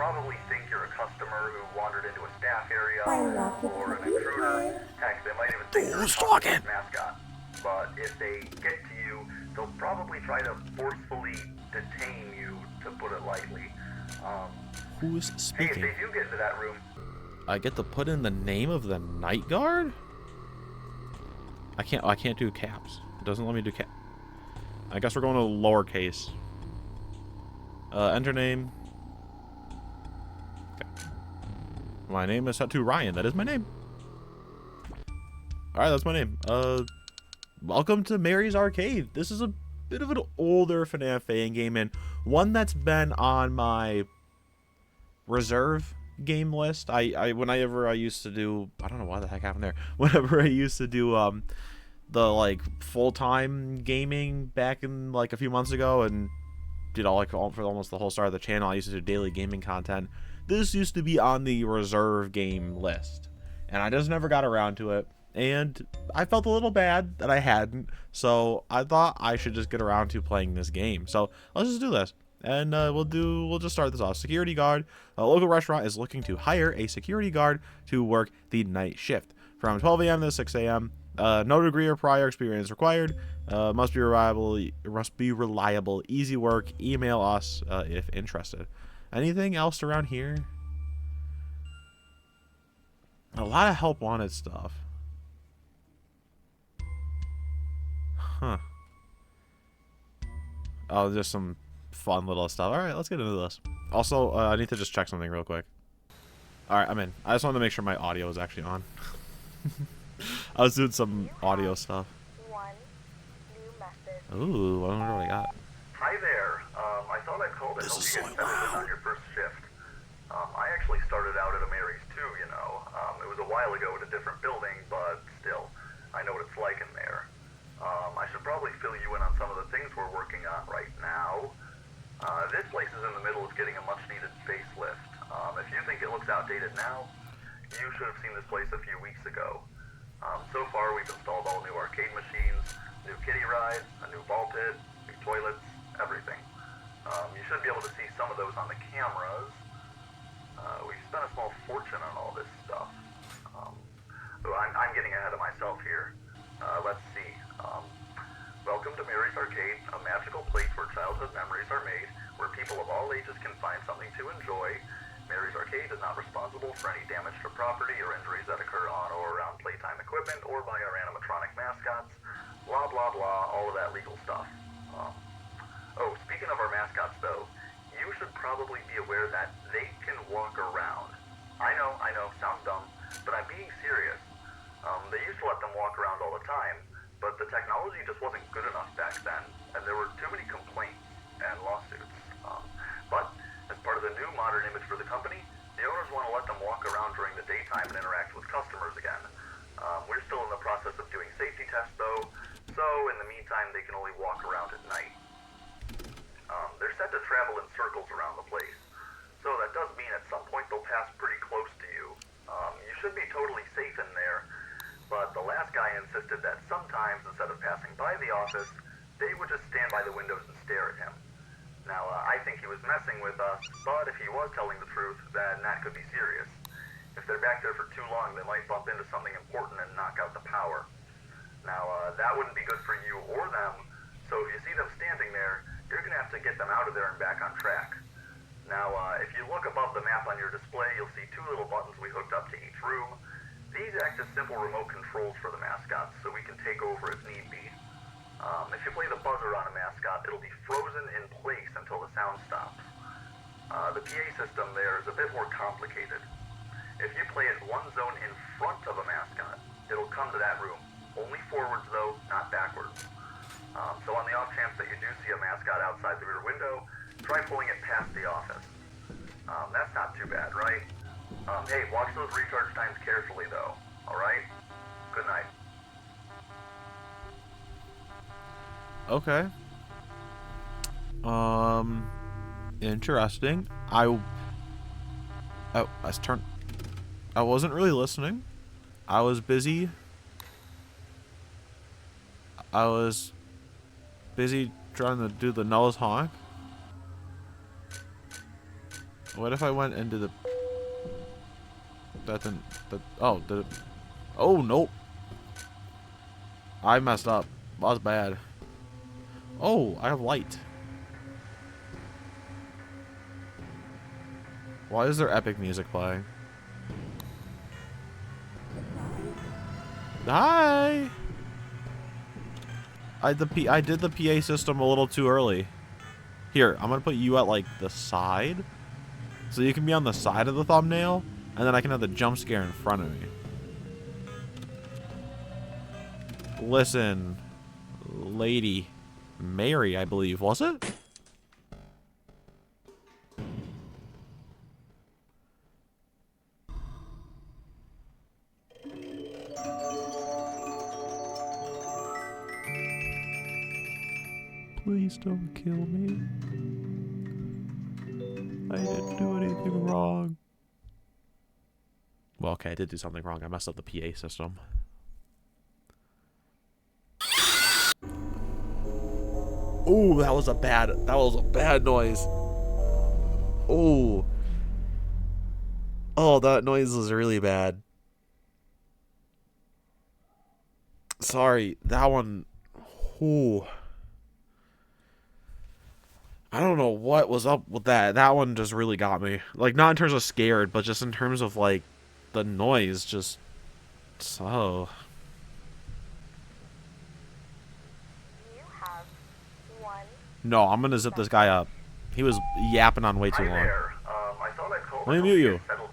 probably think you're a customer who wandered into a staff area or an intruder. Heck, they might even think you're a customer's mascot. But if they get to you, they'll probably try to forcefully detain you, to put it lightly. Who's speaking? Hey, if they do get into that room, I get to put in the name of the night guard? I can't do caps. It doesn't let me do cap. I guess we're going to lowercase. Enter name. Okay. My name is set to Ryan. That is my name. Alright, that's my name. Welcome to Mary's Arcade. This is a bit of an older FNAF Fangame and one that's been on my reserve game list. Whenever I used to do, I don't know why the heck happened there. Whenever I used to do the like full-time gaming back in like a few months ago and did for almost the whole start of the channel, I used to do daily gaming content. This used to be on the reserve game list and I just never got around to it, and I felt a little bad that I hadn't, so I thought I should just get around to playing this game. So let's just do this. And we'll just start this off. Security guard. A local restaurant is looking to hire a security guard to work the night shift from 12 a.m. to 6 a.m. No degree or prior experience required. Must be reliable. Easy work. Email us if interested. Anything else around here? A lot of help wanted stuff. Huh. Oh, just some fun little stuff. Alright, let's get into this. Also, I need to just check something real quick. Alright, I'm in. I just wanted to make sure my audio is actually on. I was doing some audio stuff. Ooh, I wonder what I got. hi there. I thought I'd call to help you get settled in on your first shift. I actually started out at a Mary's too, you know. It was a while ago at a different building, but still, I know what it's like in there. I should probably fill you in on some of the things we're working on right now. This place is in the middle of getting a much-needed facelift. If you think it looks outdated now, you should have seen this place a few weeks ago. So far, we've installed all new arcade machines, new kiddie rides, a new ball pit, new toilets, everything. You should be able to see some of those on the cameras. We've spent a small fortune on all this stuff. I'm getting ahead of myself here. Let's see. Welcome to Mary's Arcade, a magical place where childhood memories are made, where people of all ages can find something to enjoy. Mary's Arcade is not responsible for any damage to property or injuries that occur on or around playtime equipment or by our animatronic mascots. Blah, blah, blah, all of that legal stuff. Oh, speaking of our mascots, though, you should probably be aware that they can walk around. I know, sounds dumb, but I'm being serious. They used to let them walk around all the time, but the technology just wasn't good enough back then, and there were too many complaints and lawsuits. But as part of the new modern image for the company, the owners want to let them walk around during the daytime and interact with customers again. We're still in the process of doing safety tests, though, so in the meantime, they can only walk around at night. They're set to travel in circles around the place, so that does mean at some point they'll pass pretty close to you. You should be totally safe in there, but the last guy insisted that sometimes, instead of passing by the office, they would just stand by the windows and stare at him. Now, I think he was messing with us, but if he was telling the truth, then that could be serious. If they're back there for too long, they might bump into something important and knock out the power. Now, that wouldn't be good for you or them, so if you see them standing there, you're going to have to get them out of there and back on track. Now, if you look above the map on your display, you'll see two little buttons we hooked up to each room. These act as simple remote controls for the mascots, so we can take over if need be. If you play the buzzer on a mascot, it'll be frozen in place until the sound stops. The PA system there is a bit more complicated. If you play it one zone in front of a mascot, it'll come to that room. Only forwards though, not backwards. So on the off chance that you do see a mascot outside the rear window, try pulling it past the office. That's not too bad, right? Hey, watch those recharge times carefully though, alright? Good night. Okay. Interesting. I wasn't really listening. I was busy. I was busy trying to do the nose honk. What if I went into the... That didn't... Oh, did it... Oh, nope. I messed up. That was bad. Oh, I have light. Why is there epic music playing? Hi! I did the PA system a little too early. Here, I'm gonna put you at, like, the side. So you can be on the side of the thumbnail, and then I can have the jump scare in front of me. Listen, lady. Mary, I believe, was it? Please don't kill me. I didn't do anything wrong. Well, okay, I did do something wrong. I messed up the PA system. Ooh, that was a bad noise. Ooh. Oh, that noise was really bad. Sorry, that one. Ooh. I don't know what was up with that. That one just really got me. Like, not in terms of scared, but just in terms of, like, the noise just... So... You have one. No, I'm gonna zip this guy up. He was yapping on way too Hi long. there. I thought I'd call Let me to mute help you. get settled.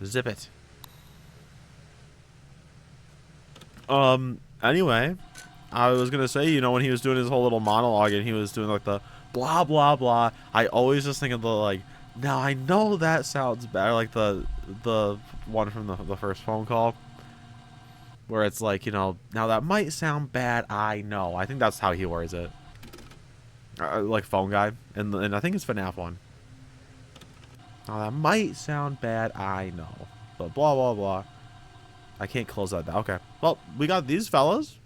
Zip it. Anyway, I was gonna say, you know, when he was doing his whole little monologue and he was doing, like, the blah, blah, blah, I always just think of the, like, now I know that sounds bad, like the one from the first phone call, where it's like, you know, now that might sound bad, I know. I think that's how he words it. Like Phone Guy, and I think it's FNAF one. Now that might sound bad, I know, but blah, blah, blah. I can't close that down. Okay. Well, we got these fellas.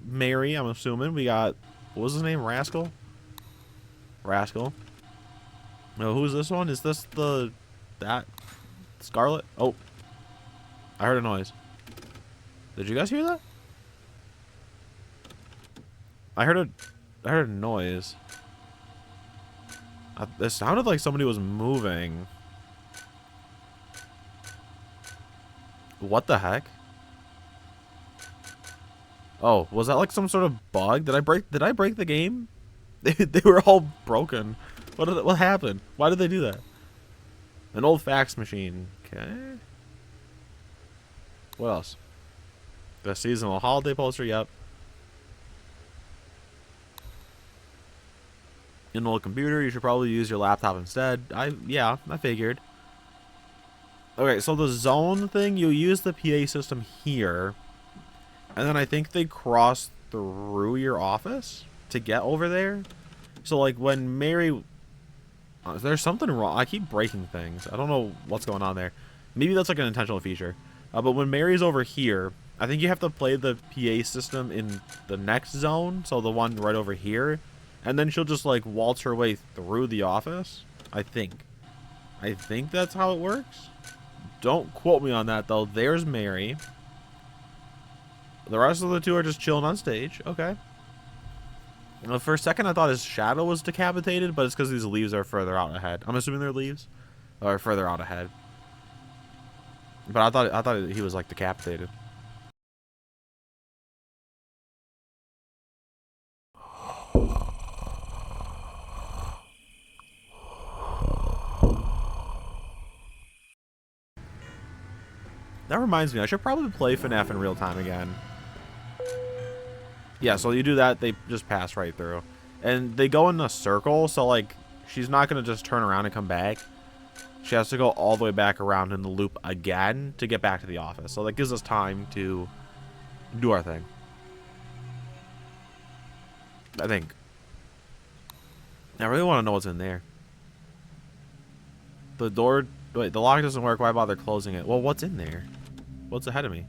Mary, I'm assuming. We got... What was his name? Rascal? Rascal. No, who's this one? Is this the... That? Scarlet? Oh. I heard a noise. Did you guys hear that? I heard a noise. It sounded like somebody was moving. What the heck? Oh, was that like some sort of bug? Did I break the game? They were all broken. What happened? Why did they do that? An old fax machine. Okay. What else? The seasonal holiday poster, yep. An old computer, you should probably use your laptop instead. Yeah, I figured. Okay, so the zone thing, you use the PA system here. And then I think they cross through your office to get over there. So, like, when Mary... there's something wrong. I keep breaking things. I don't know what's going on there. Maybe that's, like, an intentional feature. But when Mary's over here, I think you have to play the PA system in the next zone. So, the one right over here. And then she'll just, like, waltz her way through the office. I think. I think that's how it works. Don't quote me on that, though. There's Mary. The rest of the two are just chilling on stage. Okay. For a second, I thought his shadow was decapitated, but it's because these leaves are further out ahead. I'm assuming they're leaves, or further out ahead. But I thought he was like decapitated. That reminds me, I should probably play FNAF in real time again. Yeah, so you do that, they just pass right through. And they go in a circle, so, like, she's not going to just turn around and come back. She has to go all the way back around in the loop again to get back to the office. So that gives us time to do our thing. I think. I really want to know what's in there. The door... Wait, the lock doesn't work. Why bother closing it? Well, what's in there? What's ahead of me?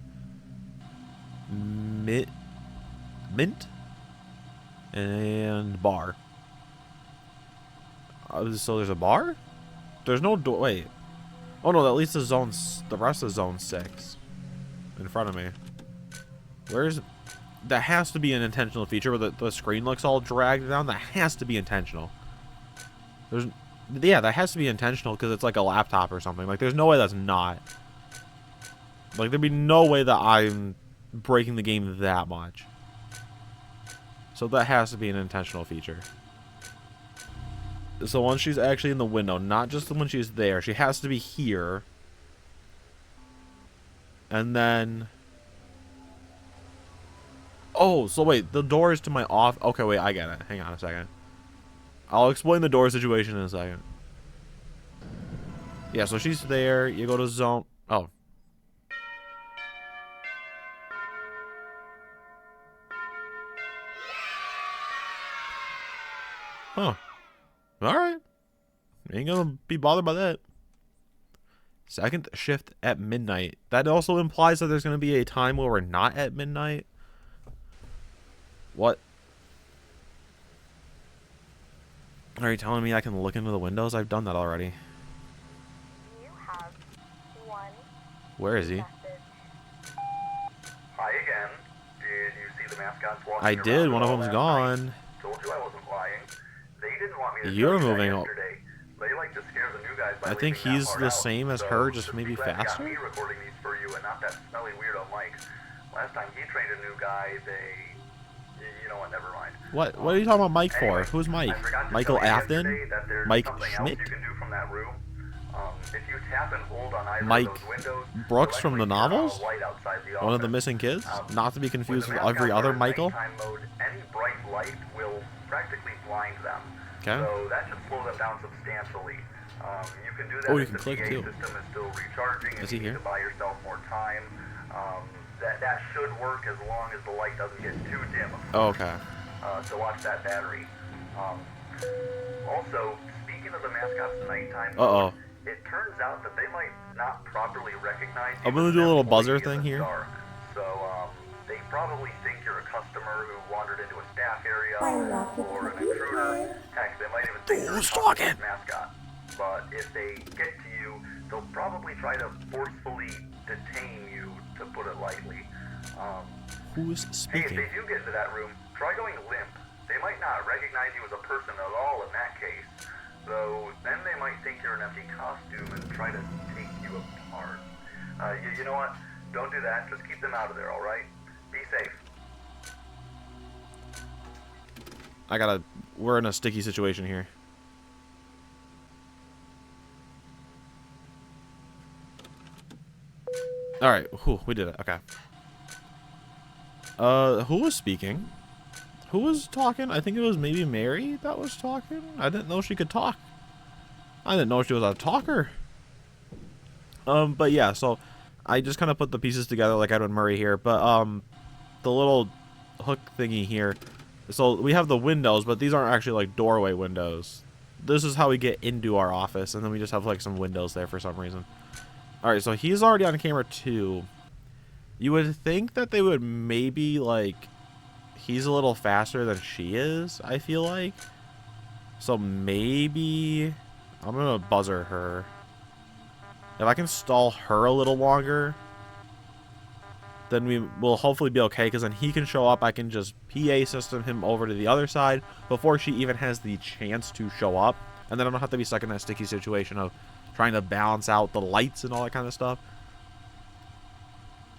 Mint? And bar. So there's a bar? There's no door. Wait. Oh no, at least the rest of zone 6 in front of me. Where's... That has to be an intentional feature where the screen looks all dragged down. That has to be intentional. Yeah, that has to be intentional because it's like a laptop or something. Like, there's no way that's not. Like, there'd be no way that I'm breaking the game that much. So that has to be an intentional feature. So once she's actually in the window, not just when she's there, she has to be here. And then... Oh, so wait, the door is to my off... Okay, wait, I get it. Hang on a second. I'll explain the door situation in a second. Yeah, so she's there. You go to zone... Oh. Huh. Alright. Ain't gonna be bothered by that. Second shift at midnight. That also implies that there's gonna be a time where we're not at midnight. What? Are you telling me I can look into the windows? I've done that already. You have one. Where is he? Message. Hi again. Did you see the mascots walking I around did. One of all them's last gone. night? Told you I wasn't lying. They didn't want me to You're tell you that moving. yesterday. They like to scare the new guys by I think leaving that he's part the out. same as So, her, just the maybe people that got faster? me recording these for you and not that smelly weirdo Mike. Last time he trained a new guy, you know what? Never mind. What are you talking about Mike for? Anyway, Who's Mike? I forgot to Michael tell you Afton? yesterday that there's Mike something Schmidt? else you can do from that room. If you tap and hold on either Mike of those windows, Brooks you'll from the actually turn on a novels? light outside the One of the office. missing kids? Not to be confused When with the every mascots other are in Michael? nighttime mode, any bright light will practically blind them. Okay. So that should slow them down substantially. You can do that Oh, you if can the click PA too. system is still recharging and Is he you need here? to buy yourself more time. That should work as long as the light doesn't get too dim. Oh, okay. So watch that battery. Also, speaking of the mascots nighttime, Uh-oh. it turns out that they might not properly recognize you. I'm gonna as do a an little employee buzzer in the thing here. dark. So, they probably think you're a customer who wandered into a staff area or an intruder. Heck, they might even think you're a Who's talking? mascot. But if they get to you, they'll probably try to forcefully detain you, to put it lightly. Who's Hey, if speaking? they do get into that room, try going limp. They might not recognize you as a person at all in that case. Though, then they might think you're an empty costume and try to take you apart. You know what? Don't do that. Just keep them out of there, alright? Be safe. We're in a sticky situation here. Alright, we did it. Okay. Who was speaking? Who was talking? I think it was maybe Mary that was talking. I didn't know she could talk. I didn't know she was a talker. But yeah, so I just kind of put the pieces together like Edwin Murray here. But, the little hook thingy here. So we have the windows, but these aren't actually like doorway windows. This is how we get into our office, and then we just have like some windows there for some reason. Alright, so he's already on camera too. You would think that they would maybe like... He's a little faster than she is, I feel like. So maybe... I'm gonna buzzer her. If I can stall her a little longer, then we will hopefully be okay, because then he can show up. I can just PA system him over to the other side before she even has the chance to show up. And then I don't have to be stuck in that sticky situation of trying to balance out the lights and all that kind of stuff.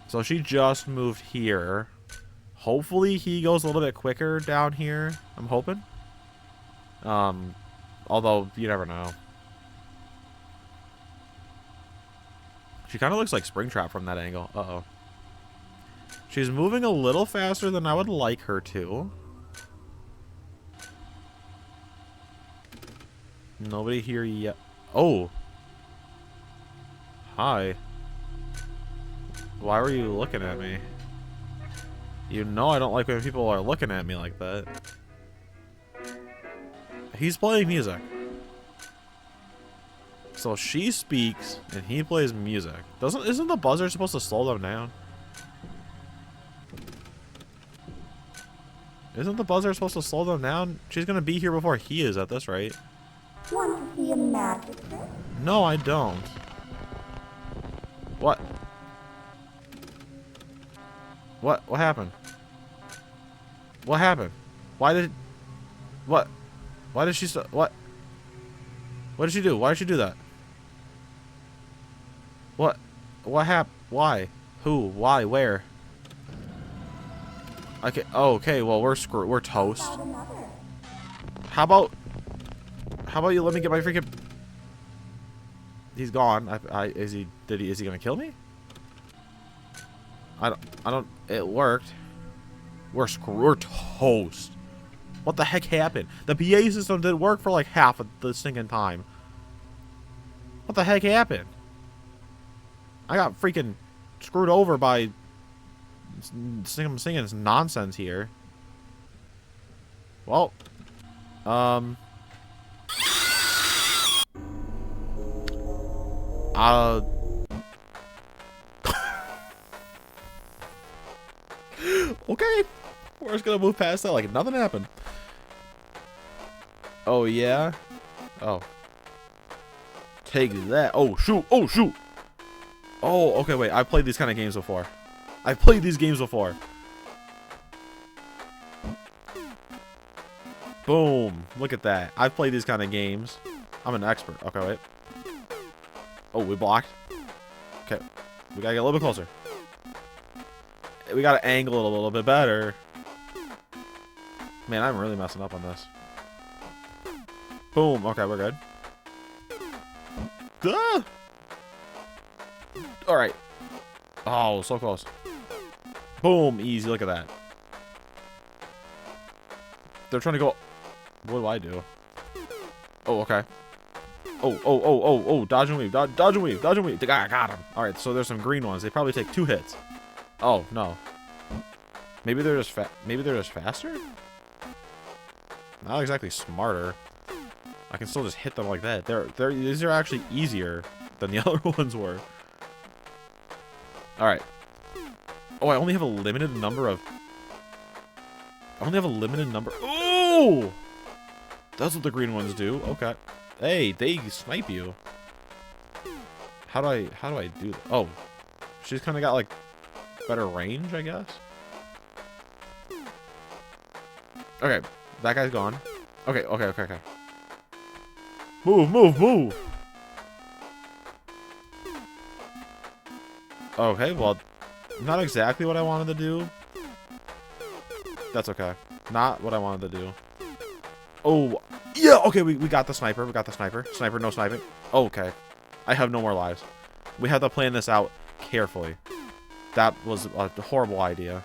So she just moved here. Hopefully he goes a little bit quicker down here. I'm hoping. Although, you never know. She kind of looks like Springtrap from that angle. Uh-oh. She's moving a little faster than I would like her to. Nobody here yet. Oh. Hi. Why were you looking at me? You know I don't like when people are looking at me like that. He's playing music. So she speaks and he plays music. Isn't the buzzer supposed to slow them down? Isn't the buzzer supposed to slow them down? She's gonna be here before he is at this rate. Want to see a magic trick? No, I don't. What? What happened? What happened? Why did... What? Why did she... What? What did she do? Why did she do that? What? What happened? Why? Who? Why? Where? Okay. Oh, okay. Well, we're screwed. We're toast. How about you let me get my freaking... He's gone. Is he gonna kill me? I don't. It worked. We're screwed. We're toast. What the heck happened? The PA system didn't work for like half of the stinking time. What the heck happened? I got freaking screwed over by singing this nonsense here. Well, okay. We're just gonna move past that like nothing happened. Oh, yeah? Oh. Take that. Oh, shoot. Oh, shoot. Oh, okay, wait. I've played these kind of games before. I've played these games before. Boom. Look at that. I've played these kind of games. I'm an expert. Okay, wait. Oh, we blocked. Okay. We gotta get a little bit closer. We gotta angle it a little bit better. Man, I'm really messing up on this. Boom. Okay, we're good. Ah! Alright. Oh, so close. Boom. Easy. Look at that. They're trying to go... What do I do? Oh, okay. Oh. Dodge and weave. Dodge and weave. Dodge and weave. I got him. Alright, so there's some green ones. They probably take 2 hits. Oh, no. Maybe they're just faster? Not exactly smarter. I can still just hit them like that. These are actually easier than the other ones were. Alright. Oh, I only have a limited number of... Oh! That's what the green ones do. Okay. Hey, they snipe you. How do I do that? Oh. She's kind of got, like, better range, I guess. Okay. That guy's gone. Okay. Move. Okay, well, not exactly what I wanted to do. That's okay. Not what I wanted to do. Oh, yeah, okay, we got the sniper. Sniper, no sniping. Okay. I have no more lives. We have to plan this out carefully. That was a horrible idea.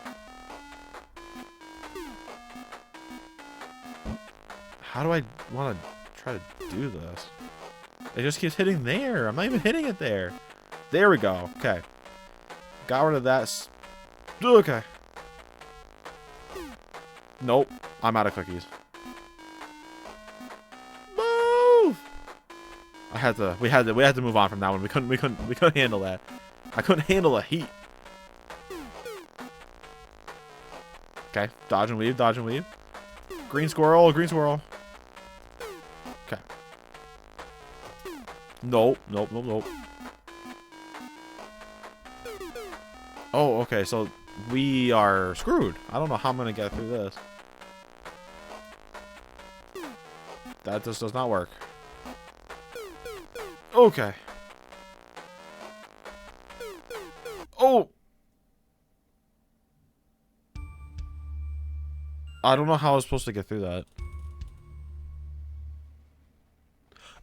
How do I want to try to do this? It just keeps hitting there. I'm not even hitting it there. There we go. Okay. Got rid of that. Okay. Nope. I'm out of cookies. Move! We had to move on from that one. We couldn't handle that. I couldn't handle the heat. Okay. Dodge and weave. Green squirrel. Okay. Nope. Oh, okay, so we are screwed. I don't know how I'm gonna get through this. That just does not work. Okay. Oh! I don't know how I was supposed to get through that.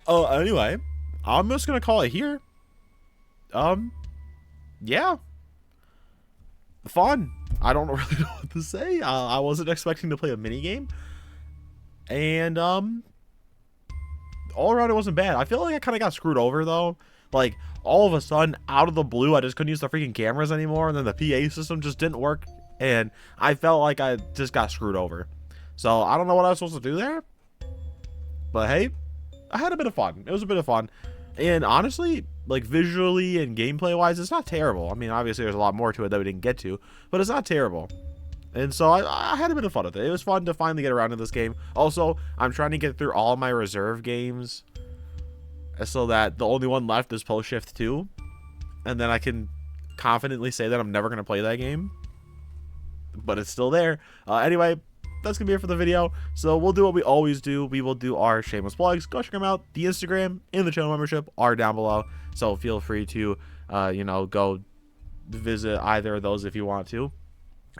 Oh, anyway, I'm just gonna call it here. Yeah. Fun. I don't really know what to say. I wasn't expecting to play a mini game, and all around it wasn't bad. I feel like I kind of got screwed over though. Like all of a sudden, out of the blue, I just couldn't use the freaking cameras anymore, and then the PA system just didn't work, and I felt like I just got screwed over. So I don't know what I was supposed to do there, but hey, I had a bit of fun. It was a bit of fun, and honestly, like visually and gameplay wise, it's not terrible. I mean, obviously there's a lot more to it that we didn't get to, but it's not terrible. And so I had a bit of fun with it. It was fun to finally get around to this game. Also, I'm trying to get through all my reserve games so that the only one left is Post Shift 2, and then I can confidently say that I'm never going to play that game, but it's still there. Anyway, that's going to be it for the video. So we'll do what we always do. We will do our shameless plugs. Go check them out. The Instagram and the channel membership are down below, so feel free to, go visit either of those if you want to.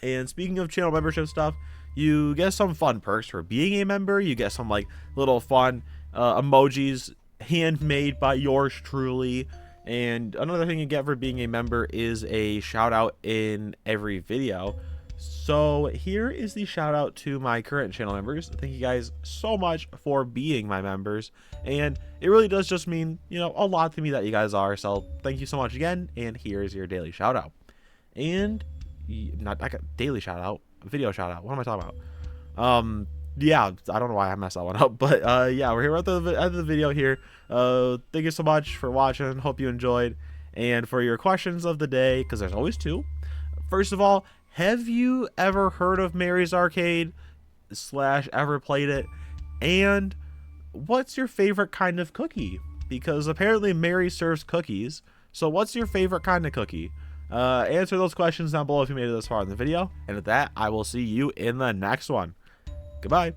And speaking of channel membership stuff, you get some fun perks for being a member. You get some like little fun emojis handmade by yours truly. And another thing you get for being a member is a shout out in every video. So here is the shout out to my current channel members. Thank you guys so much for being my members, and it really does just mean, a lot to me that you guys are. So thank you so much again, and here's your daily shout out. And not like a daily shout out, a video shout out. What am I talking about? Yeah, I don't know why I messed that one up, but yeah, we're here at the end of the video here. Thank you so much for watching. Hope you enjoyed. And for your questions of the day, because there's always two. First of all, have you ever heard of Mary's Arcade / ever played it? And what's your favorite kind of cookie? Because apparently Mary serves cookies. So what's your favorite kind of cookie? Answer those questions down below if you made it this far in the video. And with that, I will see you in the next one. Goodbye.